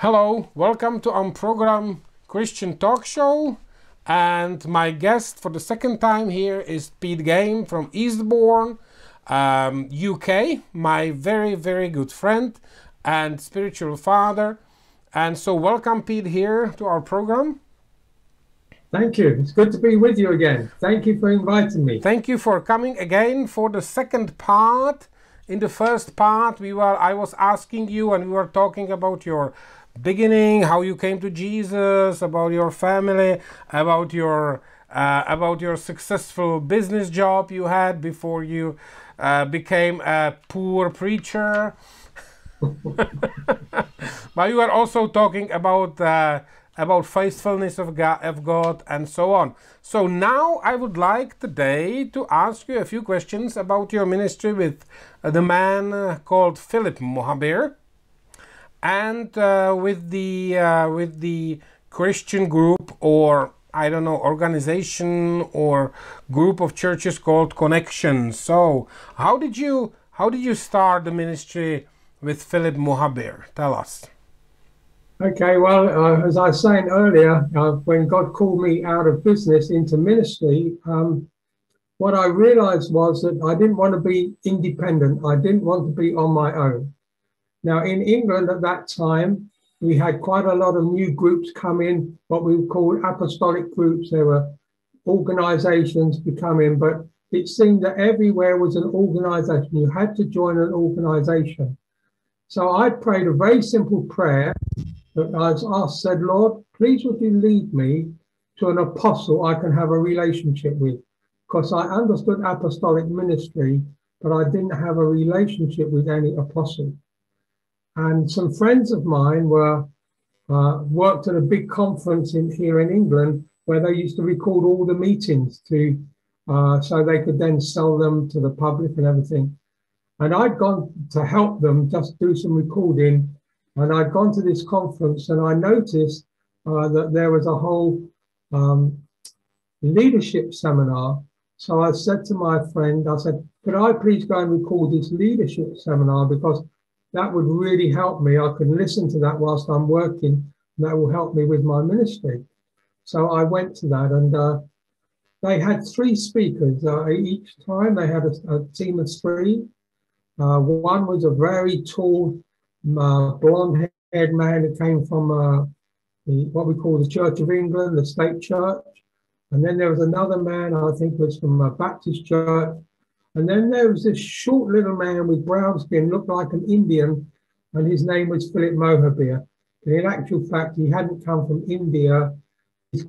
Hello, welcome to our program Christian Talk Show, and my guest for the second time here is Petem Gamem from Eastbourne, UK, my very good friend and spiritual father. And so welcome, Pete, here to our program. Thank you. It's good to be with you again. Thank you for inviting me. Thank you for coming again for the second part. In the first part, I was asking you, and we were talking about your beginning, how you came to Jesus, about your family, about your successful business job you had before you became a poor preacher. But you were also talking about faithfulness of God and so on. So now I would like today to ask you a few questions about your ministry with the man called Philipa Mohabira, and with the Christian group, or I don't know, organization or group of churches called Connection. So how did you start the ministry with Philipa Mohabira? Tell us. Okay, well, as I was saying earlier, when God called me out of business into ministry, what I realized was that I didn't want to be independent. I didn't want to be on my own. Now, in England at that time, we had quite a lot of new groups come in, what we call apostolic groups. There were organizations becoming, but it seemed that everywhere was an organization. You had to join an organization. So I prayed a very simple prayer that I said, Lord, please would you lead me to an apostle I can have a relationship with? Because I understood apostolic ministry, but I didn't have a relationship with any apostle. And some friends of mine worked at a big conference here in England where they used to record all the meetings so they could then sell them to the public and everything. And I'd gone to help them just do some recording. And I'd gone to this conference and I noticed that there was a whole leadership seminar. So I said to my friend, I said, could I please go and record this leadership seminar, because that would really help me. I can listen to that whilst I'm working, and that will help me with my ministry. So I went to that, and they had 3 speakers each time. They had a team of 3. One was a very tall, blonde-haired man who came from what we call the Church of England, the state church. And then there was another man, I think was from a Baptist church. And then there was this short little man with brown skin, looked like an Indian, and his name was Philipa Mohabira. And in actual fact, he hadn't come from India. His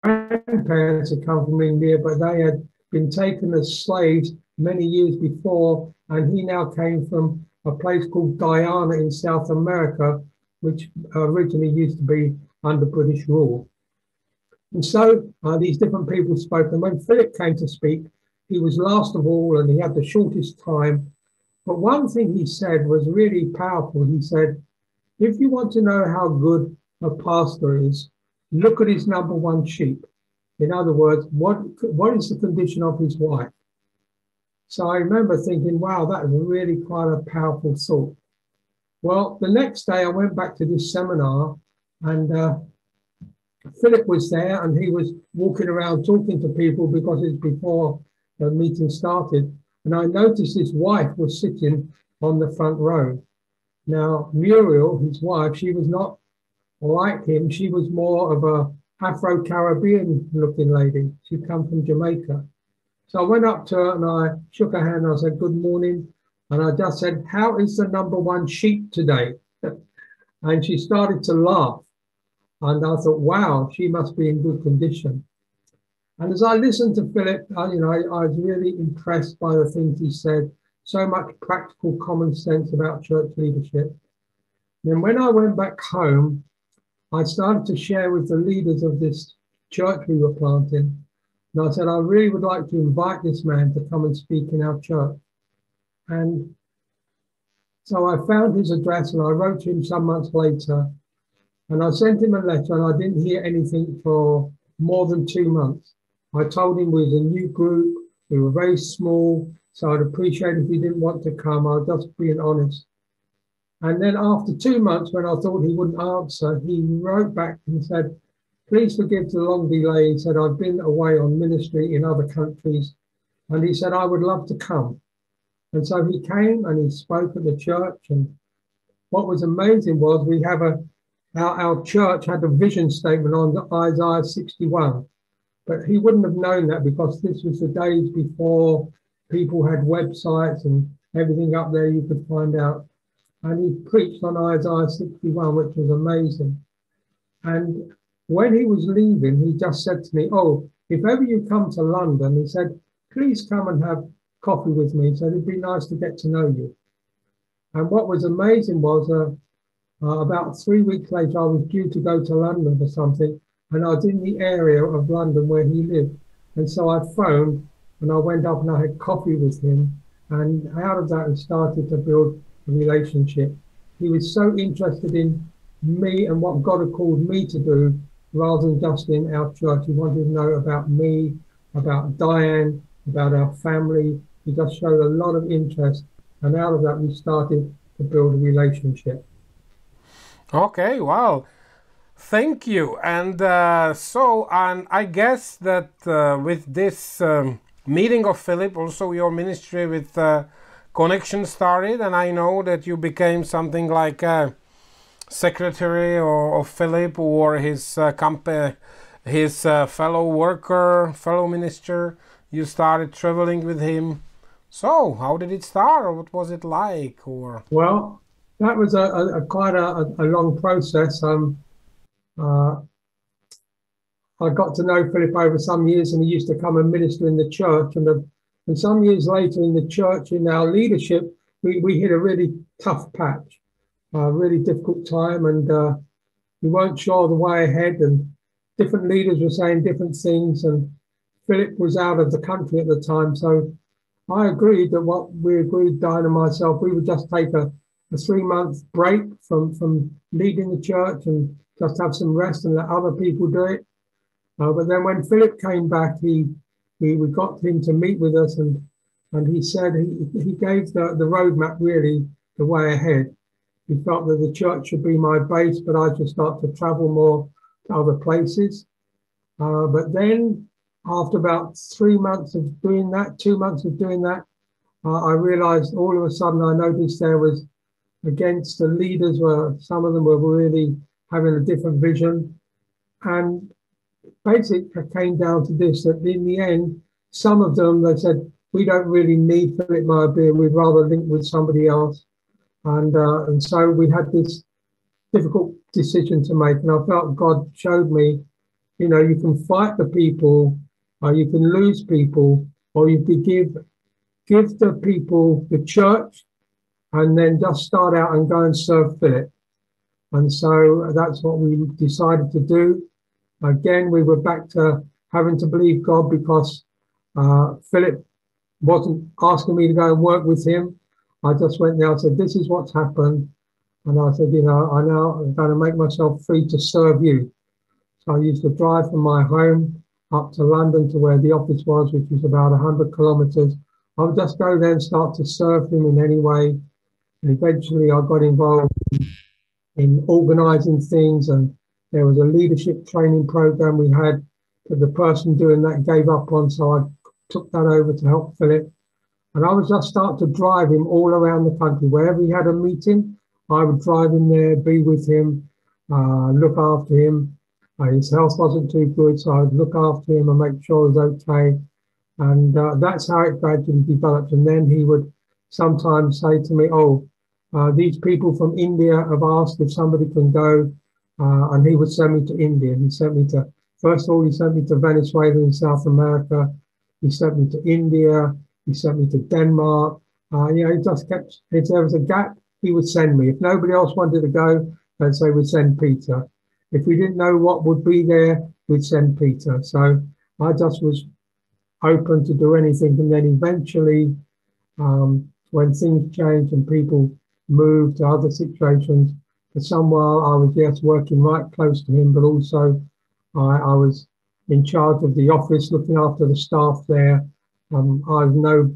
grandparents had come from India, but they had been taken as slaves many years before, and he now came from a place called Guyana in South America, which originally used to be under British rule. And so these different people spoke, and when Philip came to speak, he was last of all, and he had the shortest time. But one thing he said was really powerful. He said, if you want to know how good a pastor is, look at his number 1 sheep. In other words, what is the condition of his wife? So I remember thinking, wow, that was really quite a powerful thought. Well, the next day I went back to this seminar, and Philip was there, and he was walking around talking to people because it's before the meeting started. And I noticed his wife was sitting on the front row. Now, Muriel, his wife, she was not like him. She was more of a Afro-Caribbean looking lady. She'd come from Jamaica. So I went up to her and I shook her hand and I said, good morning. And I just said, how is the number 1 sheep today? And she started to laugh. And I thought, wow, she must be in good condition. And as I listened to Philip, I was really impressed by the things he said. So much practical common sense about church leadership. Then when I went back home, I started to share with the leaders of this church we were planting. And I said, I really would like to invite this man to come and speak in our church. And so I found his address and I wrote to him some months later. And I sent him a letter and I didn't hear anything for more than 2 months. I told him we was a new group, we were very small, so I'd appreciate if he didn't want to come. I was just being honest. And then after 2 months, when I thought he wouldn't answer, he wrote back and said, please forgive the long delay. He said, I've been away on ministry in other countries. And he said, I would love to come. And so he came and he spoke at the church. And what was amazing was we have our church had a vision statement on Isaiah 61. But he wouldn't have known that because this was the days before people had websites and everything up there you could find out. And he preached on Isaiah 61, which was amazing. And when he was leaving, he just said to me, oh, if ever you come to London, he said, please come and have coffee with me. He said, it'd be nice to get to know you. And what was amazing was about 3 weeks later, I was due to go to London for something, and I was in the area of London where he lived. And so I phoned and I went up and I had coffee with him. And out of that, we started to build a relationship. He was so interested in me and what God had called me to do, rather than just in our church. He wanted to know about me, about Diane, about our family. He just showed a lot of interest. And out of that, we started to build a relationship. Okay, wow. Thank you. And and I guess that with this meeting of Philip, also your ministry with Connection started, and I know that you became something like a secretary of Philip or his fellow worker, fellow minister. You started traveling with him. So how did it start, or what was it like? Or well, that was quite a long process. I got to know Philip over some years, and he used to come and minister in the church. And some years later in the church, in our leadership, we hit a really tough patch, a really difficult time, and we weren't sure the way ahead, and different leaders were saying different things, and Philip was out of the country at the time. So I agreed that Diane and myself, we would just take a 3-month break from leading the church and just have some rest and let other people do it. But then when Philip came back, we got him to meet with us, and he said he gave the roadmap, really, the way ahead. He felt that the church should be my base, but I should start to travel more to other places. But then after about 3 months of doing that, 2 months of doing that, I realized all of a sudden, I noticed there was, against the leaders, some of them were really having a different vision. And basically it came down to this, that in the end, some of them, they said, we don't really need Philip Mohabira, we'd rather link with somebody else. And so we had this difficult decision to make. And I felt God showed me, you can fight the people, or you can lose people, or you could give the people the church and then just start out and go and serve Philip. And so that's what we decided to do. Again, we were back to having to believe God, because Philip wasn't asking me to go and work with him. I just went there and said, this is what's happened. And I said, I'm going to make myself free to serve you. So I used to drive from my home up to London to where the office was, which was about 100 kilometers. I would just go there and start to serve him in any way. And eventually I got involved in organizing things, and there was a leadership training program we had that the person doing that gave up on, so I took that over to help Philip. And I would just start to drive him all around the country. Wherever he had a meeting, I would drive him there, be with him, look after him. His health wasn't too good, so I'd look after him and make sure he was okay. And that's how it gradually developed. And then he would sometimes say to me, these people from India have asked if somebody can go, and he would send me to India. He sent me to, first of all, he sent me to Venezuela in South America. He sent me to India. He sent me to Denmark. He just kept, if there was a gap, he would send me. If nobody else wanted to go, then say we'd send Peter. If we didn't know what would be there, we'd send Peter. So I just was open to do anything. And then eventually, when things changed and people moved to other situations, for some while I was just working right close to him, but also I was in charge of the office, looking after the staff there. I'm no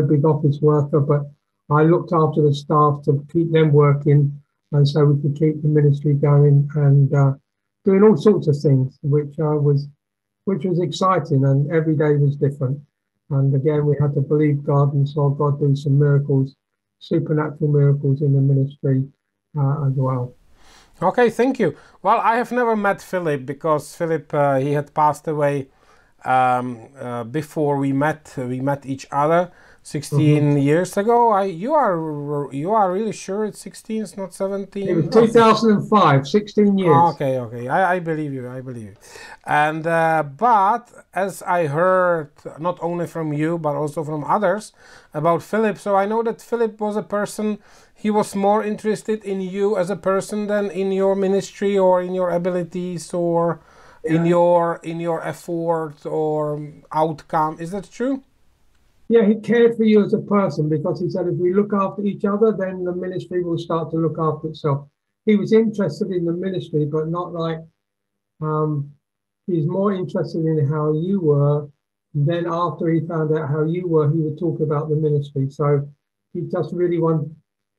big office worker, but I looked after the staff to keep them working, and so we could keep the ministry going and doing all sorts of things, which was exciting, and every day was different. And again, we had to believe God and saw God do some miracles, supernatural miracles in the ministry as well. Okay, thank you. Well, I have never met Philip because Philip he had passed away before we met each other 16 years ago. You are really sure it's 16, it's not 17? It was 2005, 16 years. Oh, okay. I believe you. And but as I heard not only from you but also from others about Philip, so I know that Philip was a person. He was more interested in you as a person than in your ministry or in your abilities or in your effort or outcome. Is that true? Yeah, he cared for you as a person because he said if we look after each other, then the ministry will start to look after itself. He was interested in the ministry, but not like he's more interested in how you were. And then after he found out how you were, he would talk about the ministry. So he just really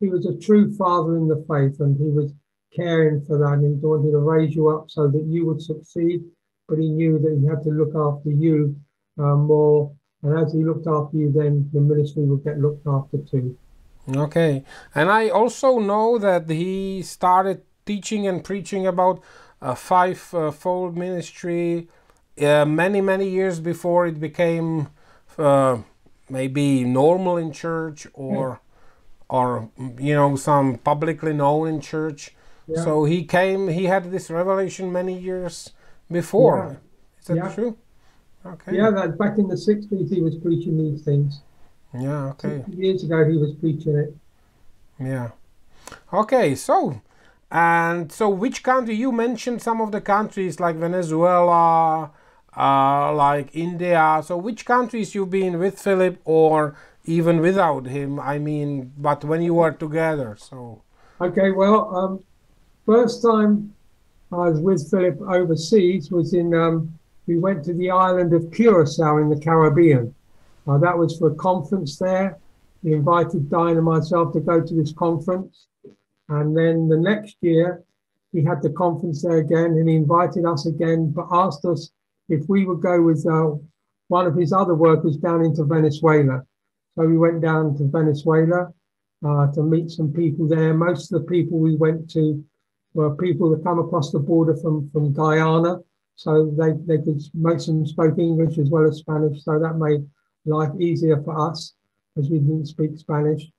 he was a true father in the faith, and he was caring for that, and he wanted to raise you up so that you would succeed, but he knew that he had to look after you more, and as he looked after you, then the ministry would get looked after too. Okay, and I also know that he started teaching and preaching about a five-fold ministry many years before it became maybe normal in church or some publicly known in church. Yeah. So he had this revelation many years before. Yeah. Is that true? Okay. Yeah, that back in the 60s he was preaching these things. Yeah, okay. 60 years ago he was preaching it. Yeah. Okay, so which country? You mentioned some of the countries like Venezuela, like India. So which countries you've been with Philip or even without him? I mean, but when you were together, so. Okay, well, first time I was with Philip overseas was in, we went to the island of Curacao in the Caribbean. That was for a conference there. He invited Diane and myself to go to this conference. And then the next year, he had the conference there again, and he invited us again, but asked us if we would go with one of his other workers down into Venezuela. So we went down to Venezuela to meet some people there. Most of the people we went to were people that come across the border from Guyana. So most of them spoke English as well as Spanish. So that made life easier for us as we didn't speak Spanish.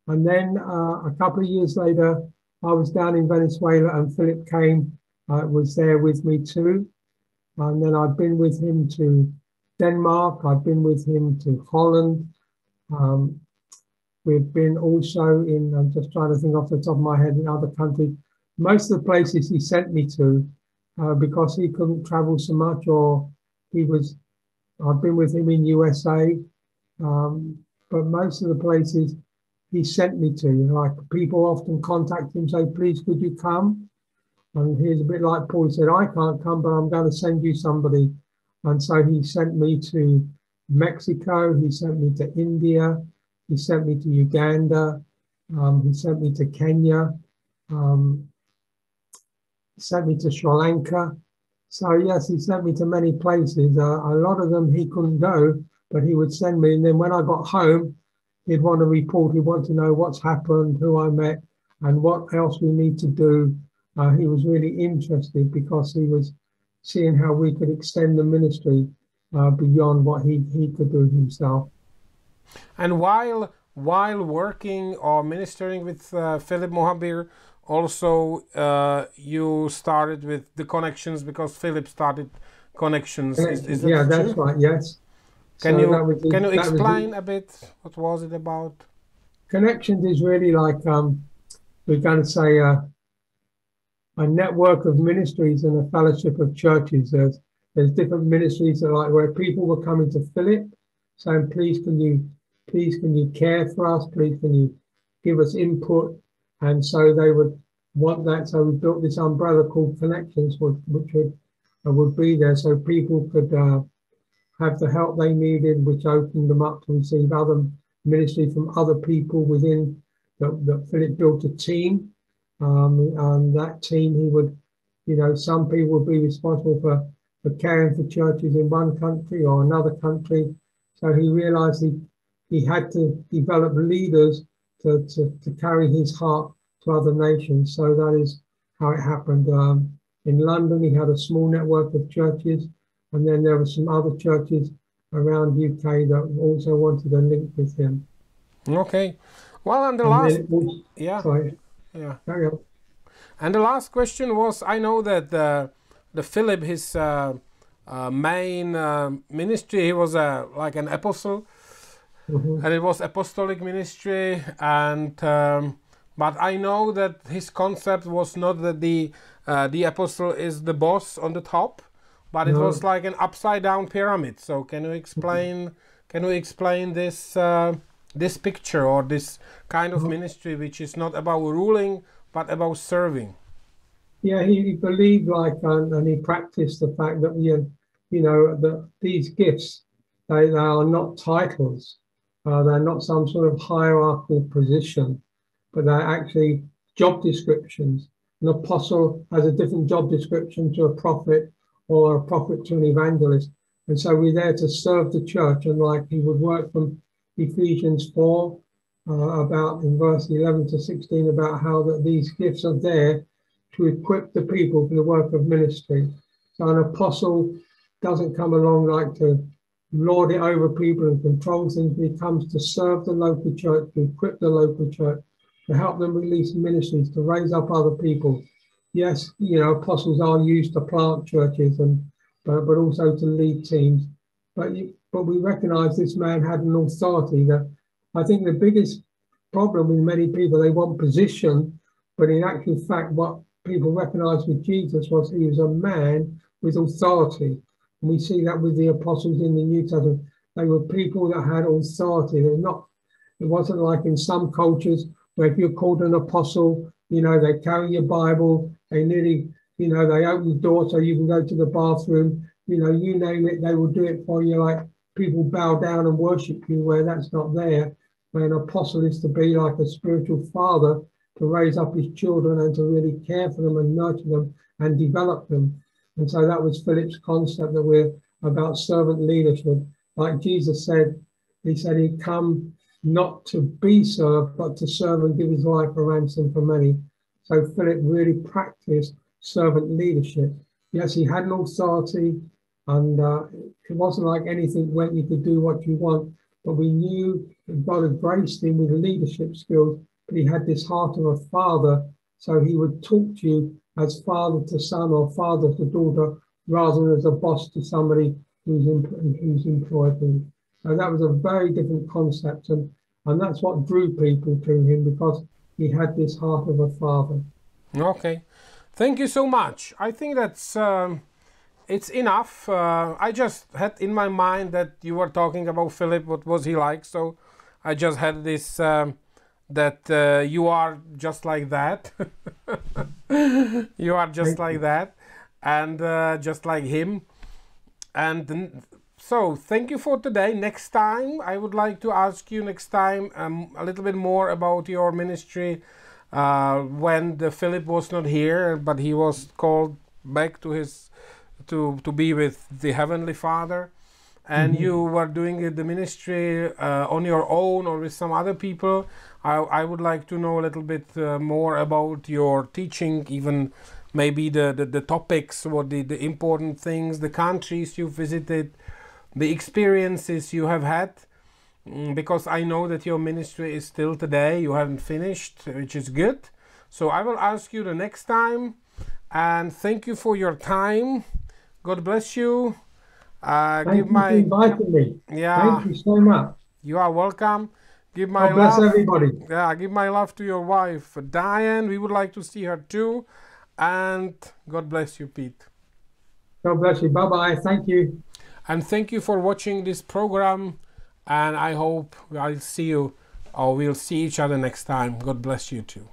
And then a couple of years later, I was down in Venezuela and Philip came, was there with me too. And then I've been with him to Denmark. I've been with him to Holland. We've been also in, I'm just trying to think off the top of my head, in other countries. Most of the places he sent me to, because he couldn't travel so much, or I've been with him in USA, but most of the places he sent me to, like people often contact him, say, please, could you come? And he's a bit like Paul, he said, I can't come, but I'm going to send you somebody. And so he sent me to Mexico, he sent me to India, he sent me to Uganda, he sent me to Kenya, he sent me to Sri Lanka. So yes, he sent me to many places. A lot of them he couldn't go, but he would send me. And then when I got home, he'd want to report, he'd want to know what's happened, who I met, and what else we need to do. He was really interested because he was seeing how we could extend the ministry beyond what he could do himself. And while working or ministering with Philip Mohabira, also you started with the connections because Philip started connections. Is that yeah, true? That's right. Yes. Can you explain a bit? What was it about? Connections is really like we're going to say a network of ministries and a fellowship of churches. There's different ministries that like where people were coming to Philip, saying, please can you care for us? Please can you give us input? And so they would want that. So we built this umbrella called Connections, which would be there, so people could have the help they needed, which opened them up to receive other ministry from other people within that Philip built a team, and that team he would, some people would be responsible for caring for churches in one country or another country. So he realized he had to develop leaders to carry his heart to other nations. So that is how it happened. In London, he had a small network of churches, and then there were some other churches around UK that also wanted a link with him. Okay. Well, and Carry on. And the last question was, I know that the Philip, his main ministry, he was like an apostle, and it was apostolic ministry, and but I know that his concept was not that the apostle is the boss on the top, but it was like an upside down pyramid. So can you explain this this picture or this kind of ministry, which is not about ruling but about serving? Yeah, he believed and he practiced the fact that that these gifts, they are not titles, they're not some sort of hierarchical position, but they're actually job descriptions. An apostle has a different job description to a prophet, or a prophet to an evangelist. And so we're there to serve the church. And he would work from Ephesians 4, about in verse 11 to 16, about how that these gifts are there to equip the people for the work of ministry. So an apostle doesn't come along to lord it over people and control things. He comes to serve the local church, to equip the local church, to help them release ministries, to raise up other people. Yes, apostles are used to plant churches, but also to lead teams. But we recognize this man had an authority that I think the biggest problem with many people, they want position, but in actual fact, what people recognized with Jesus was he was a man with authority. And we see that with the apostles in the New Testament. They were people that had authority. It wasn't like in some cultures where if you're called an apostle, they carry your Bible, they nearly, they open the door so you can go to the bathroom, you name it, they will do it for you. Like people bow down and worship you where that's not there. Where an apostle is to be like a spiritual father, to raise up his children and to really care for them and nurture them and develop them. And so that was Philip's concept, that we're about servant leadership. Like Jesus said, he said he'd come not to be served, but to serve and give his life a ransom for many. So Philip really practiced servant leadership. Yes, he had an authority, and it wasn't like anything when you could do what you want, but we knew that God had graced him with leadership skills, but he had this heart of a father, so he would talk to you as father to son or father to daughter, rather than as a boss to somebody who's employed him. So that was a very different concept, and that's what drew people to him, because he had this heart of a father. Okay, thank you so much. I think that's it's enough. I just had in my mind that you were talking about Philip, what was he like, so I just had this that you are just like that. You are just like that, and just like him. And so thank you for today. Next time I would like to ask you a little bit more about your ministry when the Philip was not here, but he was called back to his to be with the Heavenly Father, and you were doing the ministry on your own or with some other people. I would like to know a little bit more about your teaching, even maybe the topics, what the important things, the countries you visited, the experiences you have had, because I know that your ministry is still today, you haven't finished, which is good. So I will ask you the next time, and thank you for your time. God bless you. Thank you for inviting me. Yeah. Thank you so much. You are welcome. Give my God bless love. everybody. Yeah, give my love to your wife, Diane. We would like to see her too. And God bless you, Pete. God bless you. Bye-bye. Thank you. And thank you for watching this program. And I hope I'll see you, or we'll see each other next time. God bless you too.